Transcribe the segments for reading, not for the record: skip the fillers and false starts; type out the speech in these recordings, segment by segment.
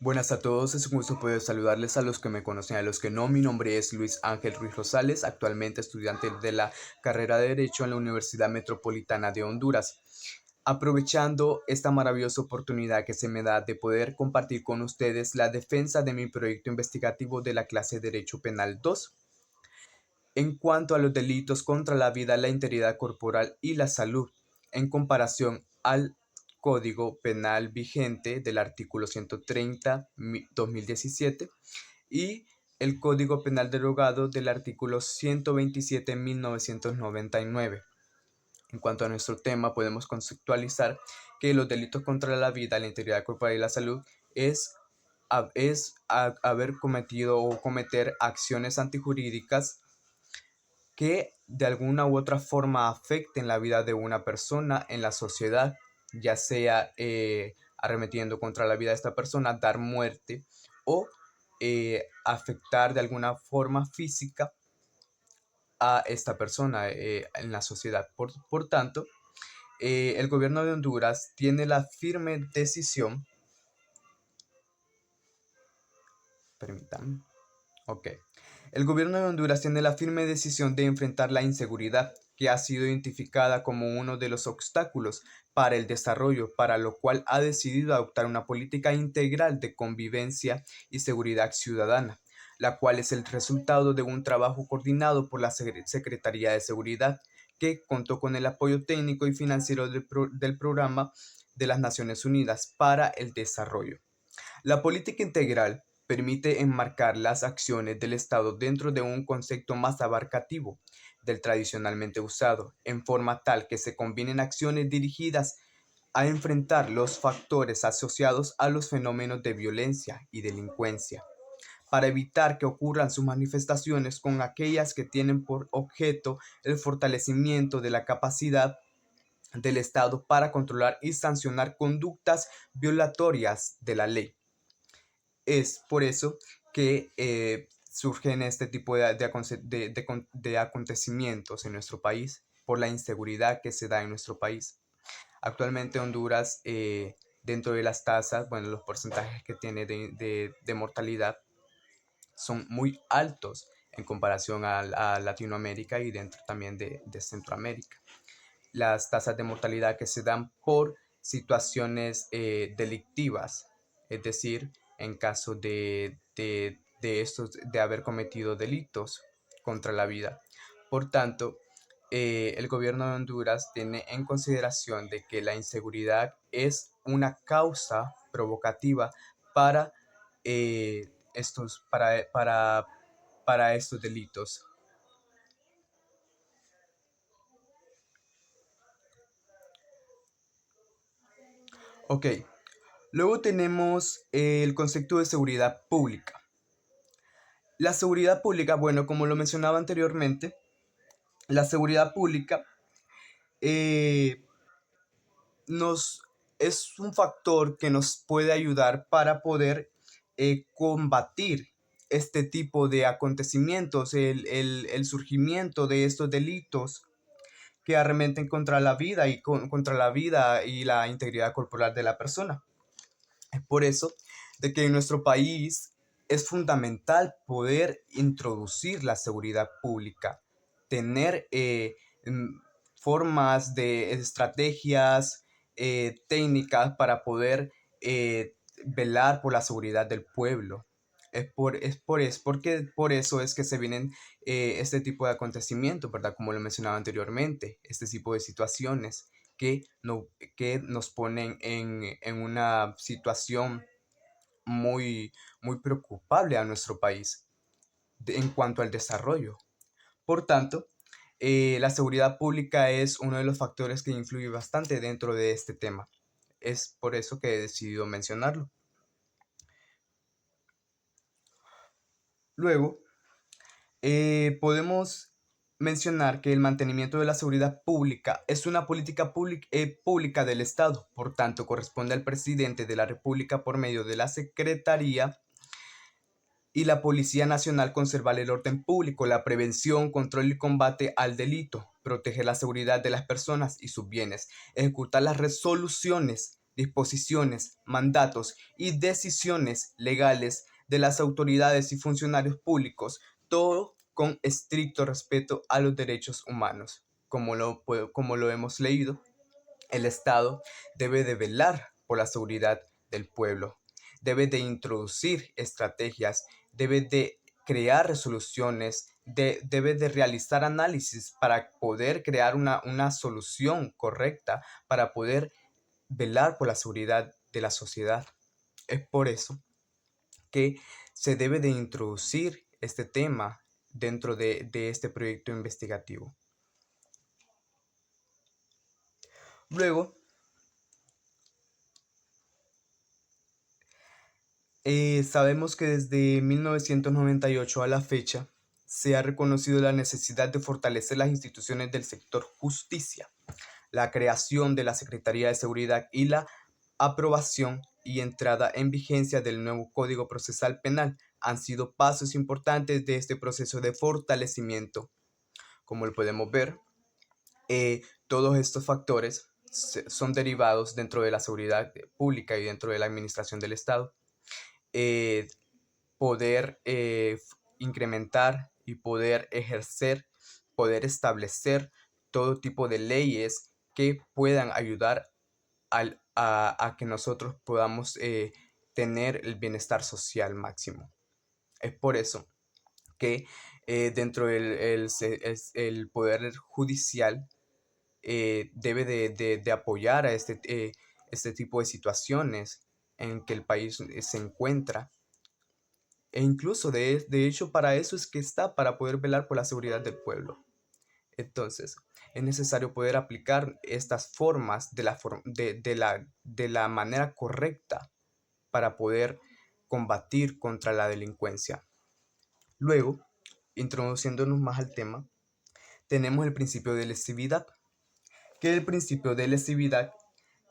Buenas a todos, es un gusto poder saludarles a los que me conocen, a los que no. Mi nombre es Luis Ángel Ruiz Rosales, actualmente estudiante de la carrera de Derecho en la Universidad Metropolitana de Honduras. Aprovechando esta maravillosa oportunidad que se me da de poder compartir con ustedes la defensa de mi proyecto investigativo de la clase Derecho Penal 2. En cuanto a los delitos contra la vida, la integridad corporal y la salud, en comparación al Código Penal vigente del artículo 130 2017 y el Código Penal derogado del artículo 127 1999. En cuanto a nuestro tema, podemos conceptualizar que los delitos contra la vida, la integridad corporal y la salud es haber cometido o cometer acciones antijurídicas que de alguna u otra forma afecten la vida de una persona en la sociedad, ya sea arremetiendo contra la vida de esta persona, dar muerte o afectar de alguna forma física a esta persona en la sociedad. Por tanto, el gobierno de Honduras tiene la firme decisión, permítanme, ok. El gobierno de Honduras tiene la firme decisión de enfrentar la inseguridad, que ha sido identificada como uno de los obstáculos para el desarrollo, para lo cual ha decidido adoptar una política integral de convivencia y seguridad ciudadana, la cual es el resultado de un trabajo coordinado por la Secretaría de Seguridad, que contó con el apoyo técnico y financiero del Programa de las Naciones Unidas para el Desarrollo. La política integral permite enmarcar las acciones del Estado dentro de un concepto más abarcativo del tradicionalmente usado, en forma tal que se combinen acciones dirigidas a enfrentar los factores asociados a los fenómenos de violencia y delincuencia, para evitar que ocurran sus manifestaciones con aquellas que tienen por objeto el fortalecimiento de la capacidad del Estado para controlar y sancionar conductas violatorias de la ley. Es por eso que surgen este tipo de acontecimientos en nuestro país, por la inseguridad que se da en nuestro país. Actualmente Honduras, dentro de las tasas, bueno, los porcentajes que tiene de mortalidad son muy altos en comparación a Latinoamérica y dentro también de Centroamérica. Las tasas de mortalidad que se dan por situaciones delictivas, es decir, en caso de haber cometido delitos contra la vida. Por tanto, el gobierno de Honduras tiene en consideración de que la inseguridad es una causa provocativa para, estos, para estos delitos. Ok, luego tenemos el concepto de seguridad pública. La seguridad pública, bueno, como lo mencionaba anteriormente, la seguridad pública eh, nos, es un factor que nos puede ayudar para poder combatir este tipo de acontecimientos, el surgimiento de estos delitos que arremeten contra la vida contra la vida y la integridad corporal de la persona. Es por eso de que en nuestro país es fundamental poder introducir la seguridad pública, tener formas de estrategias técnicas para poder velar por la seguridad del pueblo. Por eso es que se vienen este tipo de acontecimientos, ¿verdad? Como lo mencionaba anteriormente, este tipo de situaciones que, no, que nos ponen en una situación muy, muy preocupable a nuestro país en cuanto al desarrollo. Por tanto, la seguridad pública es uno de los factores que influye bastante dentro de este tema. Es por eso que he decidido mencionarlo. Luego, podemos mencionar que el mantenimiento de la seguridad pública es una política pública del Estado, por tanto corresponde al presidente de la República por medio de la Secretaría y la Policía Nacional conservar el orden público, la prevención, control y combate al delito, proteger la seguridad de las personas y sus bienes, ejecutar las resoluciones disposiciones, mandatos y decisiones legales de las autoridades y funcionarios públicos, todo con estricto respeto a los derechos humanos. Como lo hemos leído, el Estado debe de velar por la seguridad del pueblo, debe de introducir estrategias, debe de crear resoluciones, debe de realizar análisis para poder crear una solución correcta, para poder velar por la seguridad de la sociedad. Es por eso que se debe de introducir este tema dentro de este proyecto investigativo. Luego, sabemos que desde 1998 a la fecha se ha reconocido la necesidad de fortalecer las instituciones del sector justicia, la creación de la Secretaría de Seguridad y la aprobación y entrada en vigencia del nuevo Código Procesal Penal han sido pasos importantes de este proceso de fortalecimiento. Como lo podemos ver, todos estos factores son derivados dentro de la seguridad pública y dentro de la administración del Estado. Poder incrementar y poder ejercer, poder establecer todo tipo de leyes que puedan ayudar a que nosotros podamos tener el bienestar social máximo. Es por eso que dentro del poder judicial debe de apoyar a este tipo de situaciones en que el país se encuentra. E incluso de hecho para eso es que está, para poder velar por la seguridad del pueblo. Entonces, es necesario poder aplicar estas formas de la manera correcta para poder combatir contra la delincuencia. Luego, introduciéndonos más al tema, tenemos el principio de lesividad. Que el principio de lesividad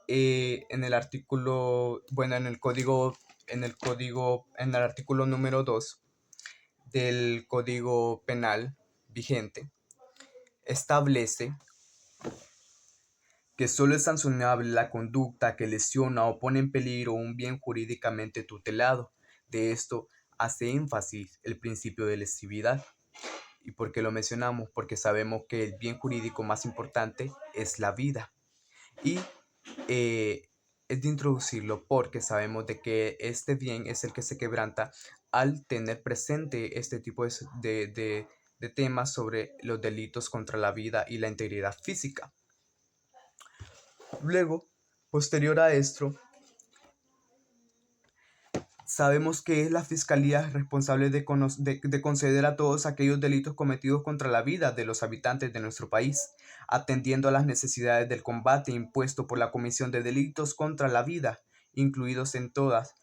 en el artículo, bueno, en el artículo número 2 del Código Penal vigente, establece que solo es sancionable la conducta que lesiona o pone en peligro un bien jurídicamente tutelado. De esto hace énfasis el principio de lesividad. ¿Y por qué lo mencionamos? Porque sabemos que el bien jurídico más importante es la vida. Y es de introducirlo porque sabemos de que este bien es el que se quebranta al tener presente este tipo de temas sobre los delitos contra la vida y la integridad física. Luego, posterior a esto, sabemos que es la Fiscalía responsable de conceder a todos aquellos delitos cometidos contra la vida de los habitantes de nuestro país, atendiendo a las necesidades del combate impuesto por la Comisión de Delitos contra la Vida, incluidos en todas,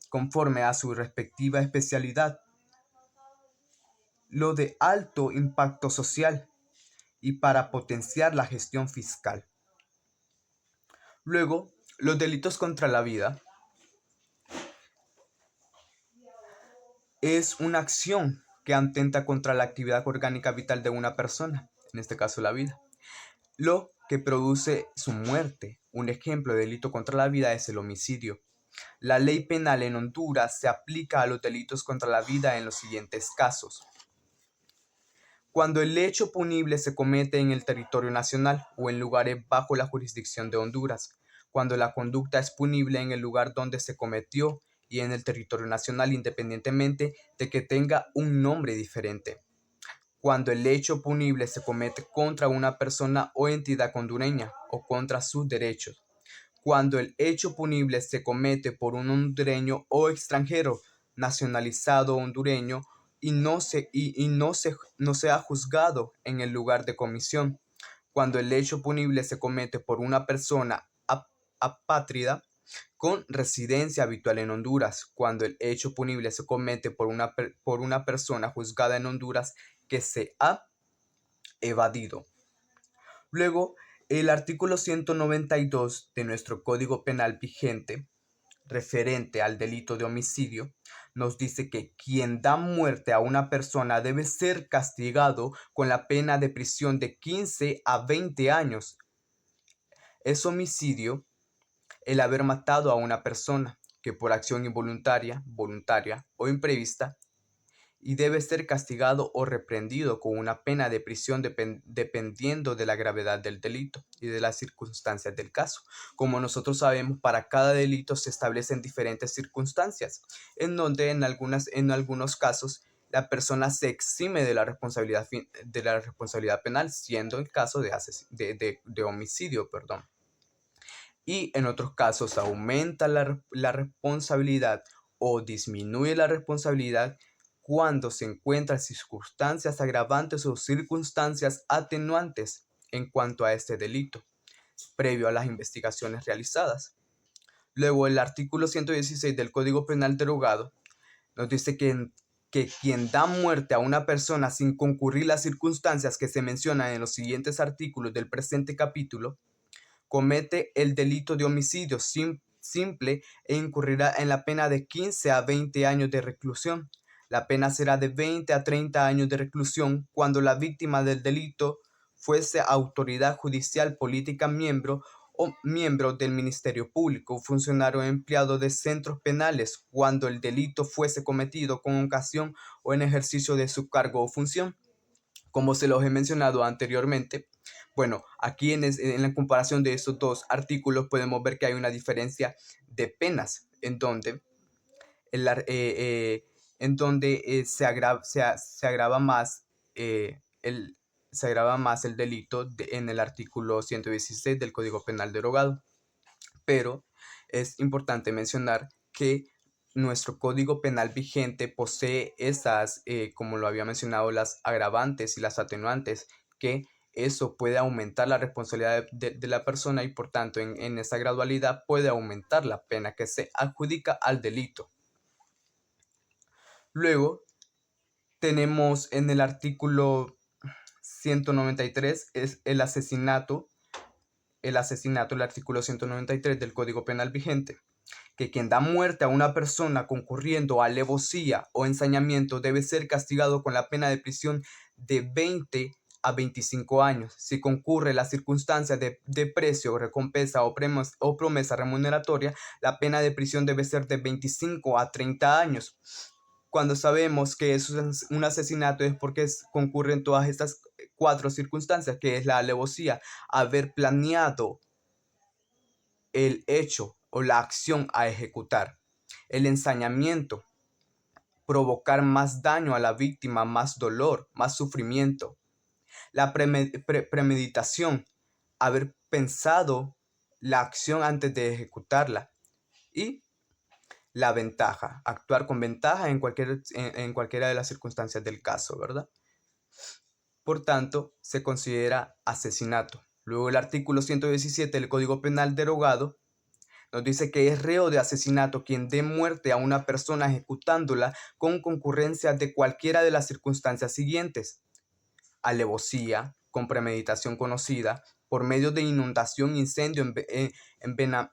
conforme a su respectiva especialidad, lo de alto impacto social y para potenciar la gestión fiscal. Luego, los delitos contra la vida es una acción que atenta contra la actividad orgánica vital de una persona, en este caso la vida, lo que produce su muerte. Un ejemplo de delito contra la vida es el homicidio. La ley penal en Honduras se aplica a los delitos contra la vida en los siguientes casos: cuando el hecho punible se comete en el territorio nacional o en lugares bajo la jurisdicción de Honduras, cuando la conducta es punible en el lugar donde se cometió y en el territorio nacional independientemente de que tenga un nombre diferente, cuando el hecho punible se comete contra una persona o entidad hondureña o contra sus derechos, cuando el hecho punible se comete por un hondureño o extranjero nacionalizado hondureño y no sea juzgado en el lugar de comisión, cuando el hecho punible se comete por una persona apátrida con residencia habitual en Honduras, cuando el hecho punible se comete por una persona juzgada en Honduras que se ha evadido. Luego, el artículo 192 de nuestro Código Penal vigente, referente al delito de homicidio, nos dice que quien da muerte a una persona debe ser castigado con la pena de prisión de 15 a 20 años. Es homicidio el haber matado a una persona que por acción involuntaria, voluntaria o imprevista, y debe ser castigado o reprendido con una pena de prisión dependiendo de la gravedad del delito y de las circunstancias del caso. Como nosotros sabemos, para cada delito se establecen diferentes circunstancias, en donde en algunos casos la persona se exime de la responsabilidad penal, siendo el caso de homicidio, perdón. Y en otros casos aumenta la responsabilidad o disminuye la responsabilidad cuando se encuentran circunstancias agravantes o circunstancias atenuantes en cuanto a este delito, previo a las investigaciones realizadas. Luego, el artículo 116 del Código Penal derogado nos dice que quien da muerte a una persona sin concurrir las circunstancias que se mencionan en los siguientes artículos del presente capítulo, comete el delito de homicidio simple e incurrirá en la pena de 15 a 20 años de reclusión. La pena será de 20 a 30 años de reclusión cuando la víctima del delito fuese autoridad judicial, política, miembro del Ministerio Público, funcionario o empleado de centros penales, cuando el delito fuese cometido con ocasión o en ejercicio de su cargo o función. Como se los he mencionado anteriormente, bueno, aquí en la comparación de estos dos artículos podemos ver que hay una diferencia de penas en donde, el ar- en donde se agrava más el, se agrava más el delito en el artículo 116 del Código Penal derogado. Pero es importante mencionar que nuestro Código Penal vigente posee esas, como lo había mencionado, las agravantes y las atenuantes, que eso puede aumentar la responsabilidad de la persona y por tanto en esa gradualidad puede aumentar la pena que se adjudica al delito. Luego tenemos en el artículo 193 es el asesinato, el artículo 193 del Código Penal vigente, que quien da muerte a una persona concurriendo a alevosía o ensañamiento debe ser castigado con la pena de prisión de 20 a 25 años. Si concurre la circunstancia de precio, recompensa o promesa remuneratoria, la pena de prisión debe ser de 25 a 30 años. Cuando sabemos que eso es un asesinato es porque concurren todas estas cuatro circunstancias, que es la alevosía, haber planeado el hecho o la acción a ejecutar, el ensañamiento, provocar más daño a la víctima, más dolor, más sufrimiento, la premeditación, haber pensado la acción antes de ejecutarla, y la ventaja, actuar con ventaja en cualquiera de las circunstancias del caso, ¿verdad? Por tanto, se considera asesinato. Luego el artículo 117 del Código Penal derogado nos dice que es reo de asesinato quien dé muerte a una persona ejecutándola con concurrencia de cualquiera de las circunstancias siguientes: alevosía, con premeditación conocida, por medio de inundación, incendio,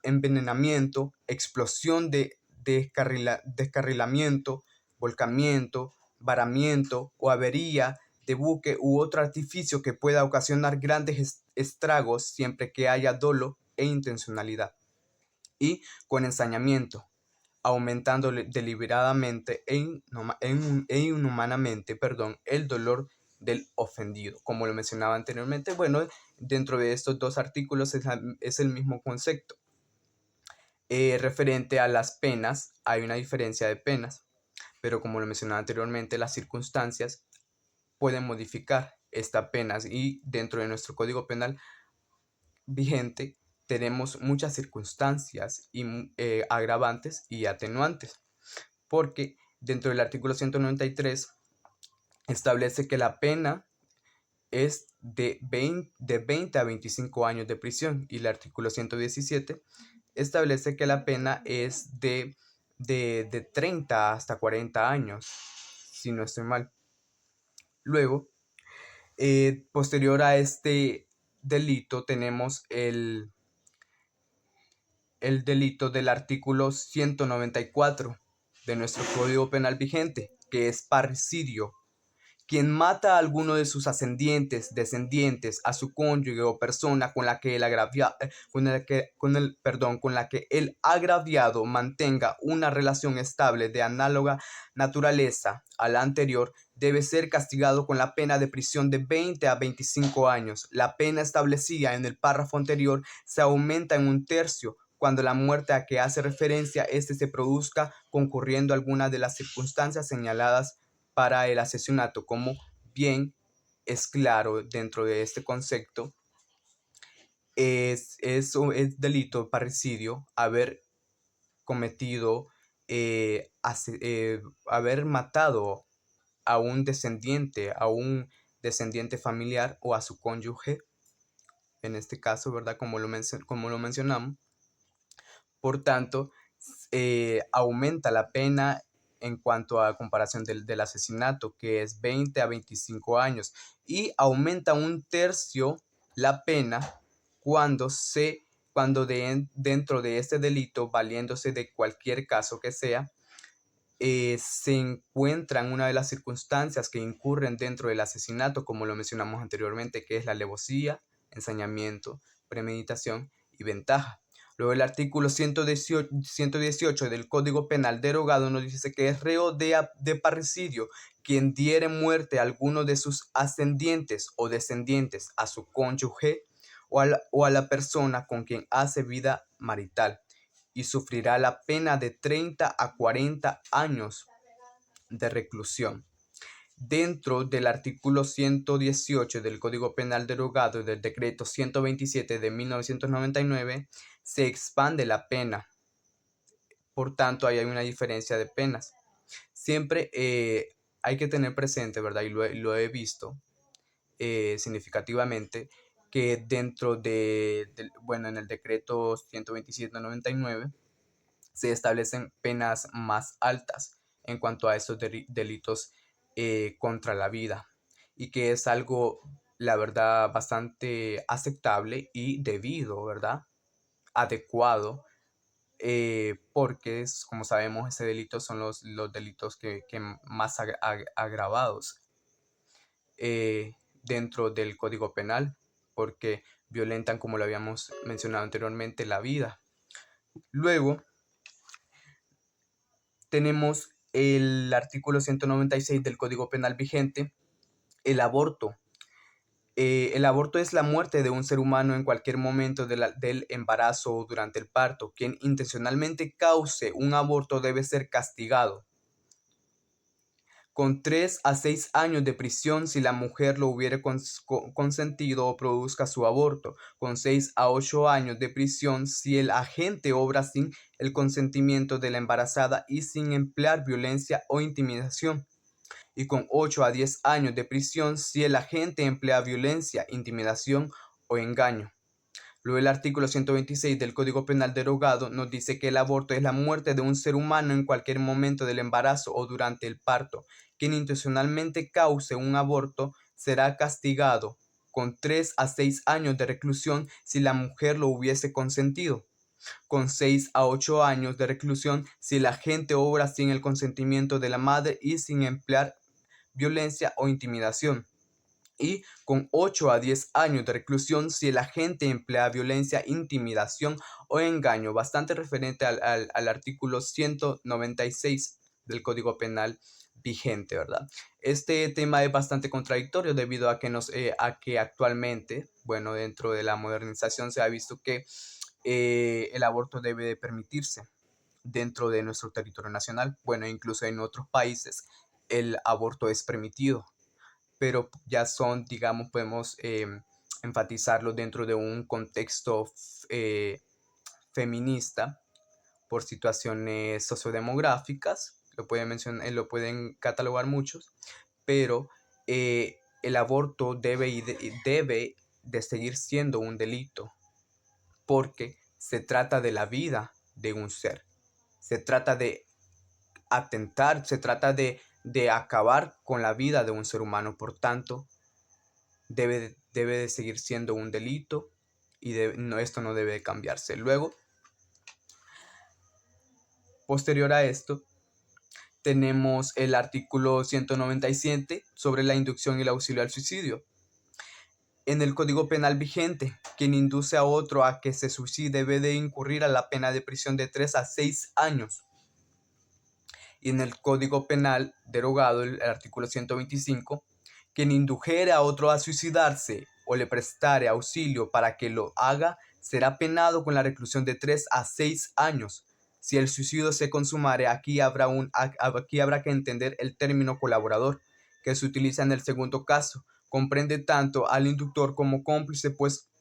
envenenamiento, explosión de descarrilamiento, volcamiento, varamiento o avería de buque u otro artificio que pueda ocasionar grandes estragos siempre que haya dolo e intencionalidad. Y con ensañamiento, aumentando deliberadamente e inhumanamente, el dolor del ofendido. Como lo mencionaba anteriormente, bueno, dentro de estos dos artículos es el mismo concepto. Referente a las penas, hay una diferencia de penas, pero como lo mencionaba anteriormente, las circunstancias pueden modificar esta pena, y dentro de nuestro Código Penal vigente tenemos muchas circunstancias agravantes y atenuantes, porque dentro del artículo 193 establece que la pena es de 20 a 25 años de prisión, y el artículo 117 establece que la pena es de 30 hasta 40 años, si no estoy mal. Luego, posterior a este delito tenemos el delito del artículo 194 de nuestro Código Penal vigente, que es parricidio, Quien mata a alguno de sus ascendientes, descendientes, a su cónyuge o persona con la que con la que el agraviado mantenga una relación estable de análoga naturaleza a la anterior, debe ser castigado con la pena de prisión de 20 a 25 años. La pena establecida en el párrafo anterior se aumenta en un tercio cuando la muerte a que hace referencia se produzca concurriendo alguna de las circunstancias señaladas para el asesinato. Como bien es claro dentro de este concepto, es delito parricidio haber cometido, haber matado a un descendiente familiar o a su cónyuge, en este caso, ¿verdad? Como lo mencionamos. Por tanto, aumenta la pena en cuanto a comparación del asesinato, que es 20 a 25 años, y aumenta un tercio la pena cuando dentro de este delito, valiéndose de cualquier caso que sea, se encuentran una de las circunstancias que incurren dentro del asesinato, como lo mencionamos anteriormente, que es la alevosía, ensañamiento, premeditación y ventaja. Luego el artículo 118 del Código Penal derogado nos dice que es reo de parricidio quien diere muerte a alguno de sus ascendientes o descendientes, a su cónyuge o a la persona con quien hace vida marital, y sufrirá la pena de 30 a 40 años de reclusión. Dentro del artículo 118 del Código Penal derogado y del decreto 127 de 1999, se expande la pena. Por tanto, ahí hay una diferencia de penas. Siempre hay que tener presente, ¿verdad? Y lo he visto significativamente, que dentro en el decreto 127 de 99 se establecen penas más altas en cuanto a estos delitos contra la vida, y que es algo, la verdad, bastante aceptable y debido, ¿verdad? Adecuado, porque como sabemos, ese delito son los delitos que más agravados dentro del Código Penal, porque violentan, como lo habíamos mencionado anteriormente, la vida. Luego tenemos el artículo 196 del Código Penal vigente, el aborto. El aborto es la muerte de un ser humano en cualquier momento del embarazo o durante el parto. Quien intencionalmente cause un aborto debe ser castigado con 3 a 6 años de prisión si la mujer lo hubiere consentido o produzca su aborto, con 6 a 8 años de prisión si el agente obra sin el consentimiento de la embarazada y sin emplear violencia o intimidación, y con 8 a 10 años de prisión si el agente emplea violencia, intimidación o engaño. Luego el artículo 126 del Código Penal derogado nos dice que el aborto es la muerte de un ser humano en cualquier momento del embarazo o durante el parto. Quien intencionalmente cause un aborto será castigado con 3 a 6 años de reclusión si la mujer lo hubiese consentido, con 6 a 8 años de reclusión si el agente obra sin el consentimiento de la madre y sin emplear violencia o intimidación, y con 8 a 10 años de reclusión si el agente emplea violencia, intimidación o engaño. Bastante referente al artículo 196 del Código Penal vigente, ¿verdad? Este tema es bastante contradictorio debido a que actualmente, bueno, dentro de la modernización se ha visto que el aborto debe de permitirse dentro de nuestro territorio nacional. Bueno, incluso en otros países el aborto es permitido, pero ya son, digamos, podemos enfatizarlo dentro de un contexto feminista por situaciones sociodemográficas, lo pueden catalogar muchos, pero el aborto debe de seguir siendo un delito, porque se trata de la vida de un ser, se trata de atentar, se trata de acabar con la vida de un ser humano. Por tanto, debe de seguir siendo un delito y esto no debe de cambiarse. Luego, posterior a esto, tenemos el artículo 197 sobre la inducción y el auxilio al suicidio. En el Código Penal vigente, quien induce a otro a que se suicide debe de incurrir a la pena de prisión de 3 a 6 años. Y en el Código Penal derogado, el artículo 125, quien indujere a otro a suicidarse o le prestare auxilio para que lo haga, será penado con la reclusión de 3 a 6 años. Si el suicidio se consumare, aquí habrá que entender el término colaborador, que se utiliza en el segundo caso. Comprende tanto al inductor como cómplice, pues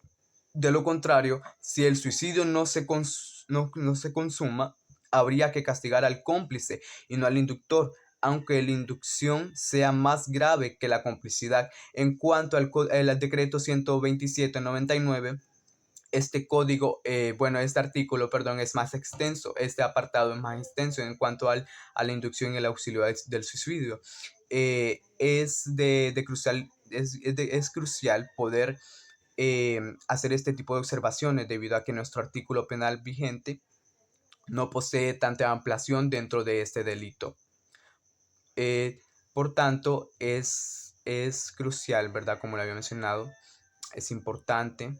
de lo contrario, si el suicidio no se consuma, habría que castigar al cómplice y no al inductor, aunque la inducción sea más grave que la complicidad. En cuanto al decreto 127/99, este artículo, perdón, es más extenso, este apartado es más extenso en cuanto a la inducción y el auxilio del suicidio. Es crucial poder hacer este tipo de observaciones debido a que nuestro artículo penal vigente no posee tanta ampliación dentro de este delito. Por tanto, es crucial, ¿verdad? Como lo había mencionado, es importante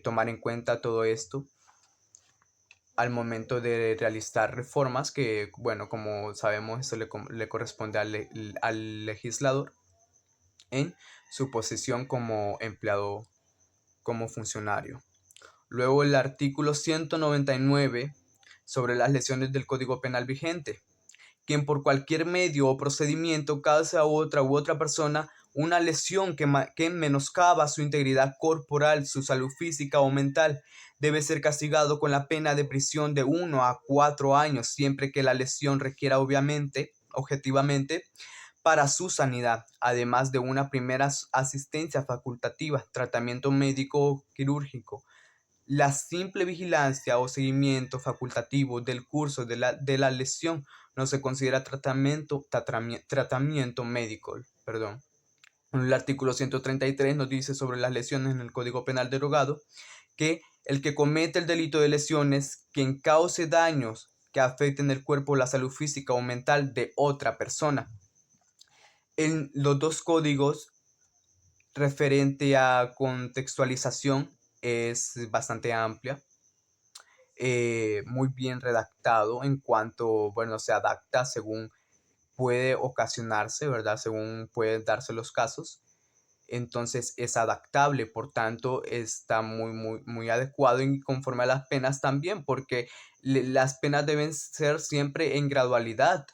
tomar en cuenta todo esto al momento de realizar reformas que, bueno, como sabemos, eso le corresponde al legislador en su posición como empleado, como funcionario. Luego el artículo 199 sobre las lesiones del Código Penal vigente. Quien por cualquier medio o procedimiento cause a otra u otra persona una lesión que menoscaba su integridad corporal, su salud física o mental, debe ser castigado con la pena de prisión de 1 a 4 años, siempre que la lesión requiera objetivamente, para su sanidad, además de una primera asistencia facultativa, tratamiento médico quirúrgico. La simple vigilancia o seguimiento facultativo del curso de la lesión no se considera tratamiento médico. Perdón. El artículo 133 nos dice sobre las lesiones en el Código Penal derogado que el que comete el delito de lesiones, quien cause daños que afecten el cuerpo o la salud física o mental de otra persona. En los dos códigos referente a contextualización es bastante amplia, muy bien redactado en cuanto, bueno, se adapta según puede ocasionarse, ¿verdad? Según pueden darse los casos. Entonces es adaptable, por tanto está muy adecuado y conforme a las penas también, porque las penas deben ser siempre en gradualidad,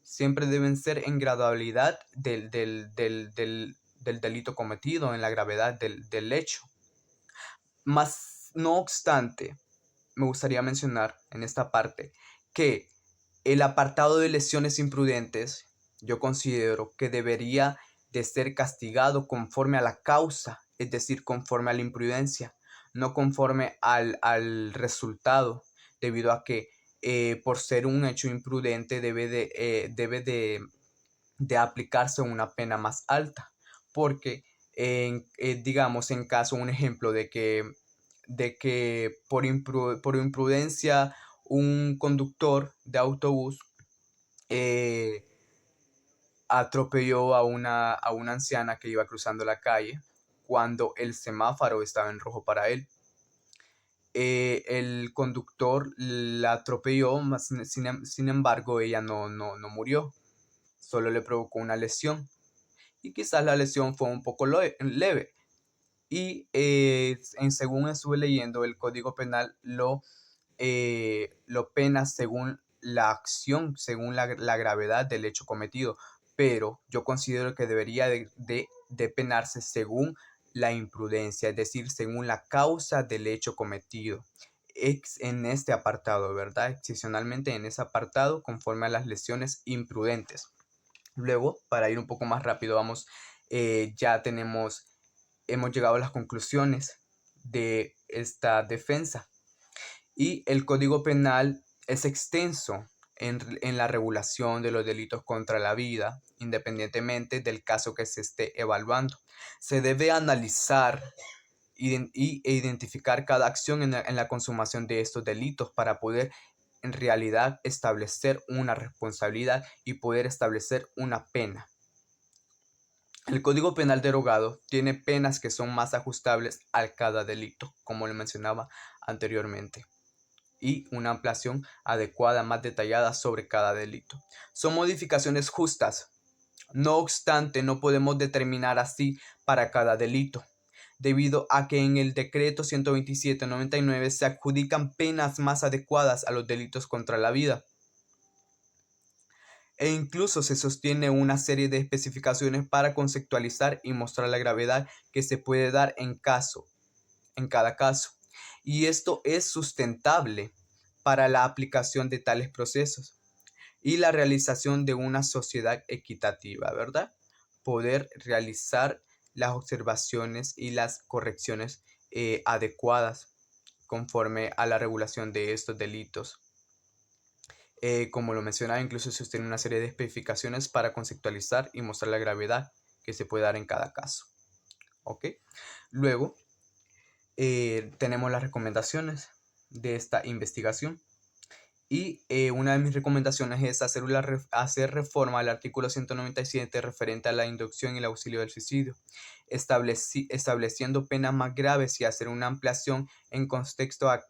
del delito cometido, en la gravedad del hecho. Mas, no obstante, me gustaría mencionar en esta parte que el apartado de lesiones imprudentes, yo considero que debería de ser castigado conforme a la causa, es decir, conforme a la imprudencia, no conforme al resultado, debido a que por ser un hecho imprudente debe de aplicarse una pena más alta, porque digamos en caso, un ejemplo de que por imprudencia un conductor de autobús atropelló a una anciana que iba cruzando la calle cuando el semáforo estaba en rojo para él. El conductor la atropelló, sin embargo ella no murió, solo le provocó una lesión y quizás la lesión fue un poco leve. Y según estuve leyendo, el Código Penal lo pena según la acción, según la gravedad del hecho cometido, pero yo considero que debería de penarse según la imprudencia, es decir, según la causa del hecho cometido. En este apartado, ¿verdad? Excepcionalmente en ese apartado, conforme a las lesiones imprudentes. Luego, para ir un poco más rápido, hemos llegado a las conclusiones de esta defensa. Y el Código Penal es extenso en la regulación de los delitos contra la vida, independientemente del caso que se esté evaluando. Se debe analizar e identificar cada acción en la consumación de estos delitos para poder en realidad establecer una responsabilidad y poder establecer una pena. El Código Penal derogado tiene penas que son más ajustables a cada delito, como le mencionaba anteriormente, y una ampliación adecuada más detallada sobre cada delito. Son modificaciones justas. No obstante, no podemos determinar así para cada delito, debido a que en el decreto 127/99 se adjudican penas más adecuadas a los delitos contra la vida. E incluso se sostiene una serie de especificaciones para conceptualizar y mostrar la gravedad que se puede dar en cada caso. Y esto es sustentable para la aplicación de tales procesos y la realización de una sociedad equitativa, ¿verdad? Poder realizar las observaciones y las correcciones adecuadas conforme a la regulación de estos delitos. Como lo mencionaba, incluso se sostiene una serie de especificaciones para conceptualizar y mostrar la gravedad que se puede dar en cada caso. ¿Ok? Luego, tenemos las recomendaciones de esta investigación. Y una de mis recomendaciones es hacer reforma al artículo 197 referente a la inducción y el auxilio del suicidio, estableciendo penas más graves y hacer una ampliación en contexto a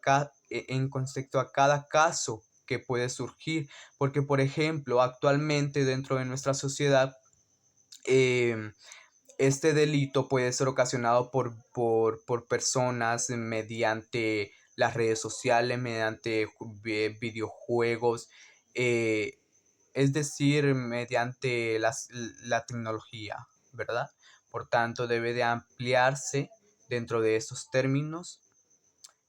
cada caso que puede surgir. Porque, por ejemplo, actualmente dentro de nuestra sociedad, este delito puede ser ocasionado por personas mediante las redes sociales, mediante videojuegos, eh, es decir, mediante la tecnología, ¿verdad? Por tanto, debe de ampliarse dentro de estos términos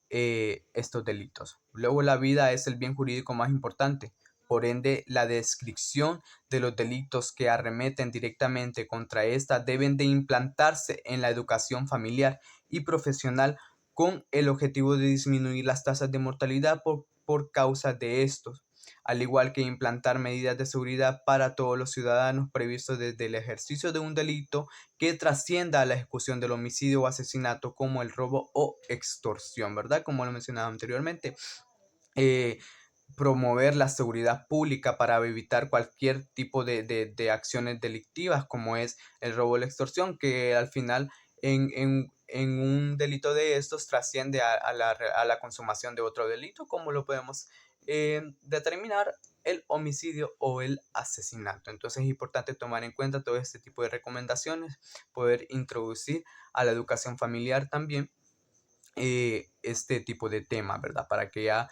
estos delitos. Luego, la vida es el bien jurídico más importante. Por ende, la descripción de los delitos que arremeten directamente contra esta deben de implantarse en la educación familiar y profesional con el objetivo de disminuir las tasas de mortalidad por causa de estos, al igual que implantar medidas de seguridad para todos los ciudadanos previstos desde el ejercicio de un delito que trascienda a la ejecución del homicidio o asesinato, como el robo o extorsión, ¿verdad? Como lo mencionaba anteriormente. Promover la seguridad pública para evitar cualquier tipo de acciones delictivas, como es el robo o la extorsión, que al final en un delito de estos trasciende a la consumación de otro delito, como lo podemos determinar el homicidio o el asesinato. Entonces es importante tomar en cuenta todo este tipo de recomendaciones, poder introducir a la educación familiar también este tipo de temas, ¿verdad? Para que ya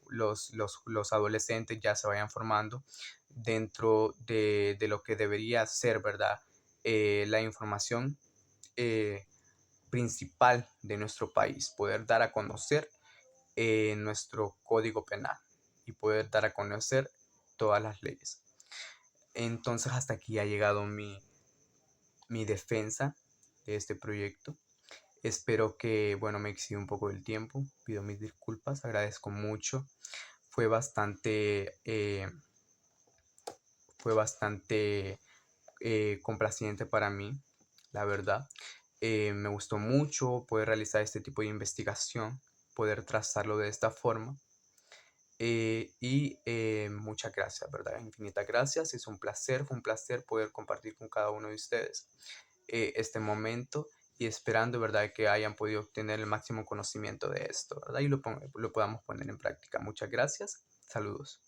los adolescentes ya se vayan formando dentro de lo que debería ser, ¿verdad? La información principal de nuestro país, poder dar a conocer nuestro código penal y poder dar a conocer todas las leyes. Entonces hasta aquí ha llegado mi defensa de este proyecto. Espero que, bueno, me excedí un poco del tiempo, pido mis disculpas, agradezco mucho. Fue bastante, complaciente para mí, la verdad. Me gustó mucho poder realizar este tipo de investigación, poder trazarlo de esta forma. Muchas gracias, ¿verdad? Infinitas gracias. Fue un placer poder compartir con cada uno de ustedes este momento y esperando, ¿verdad?, que hayan podido obtener el máximo conocimiento de esto, ¿verdad? Y lo podamos poner en práctica. Muchas gracias. Saludos.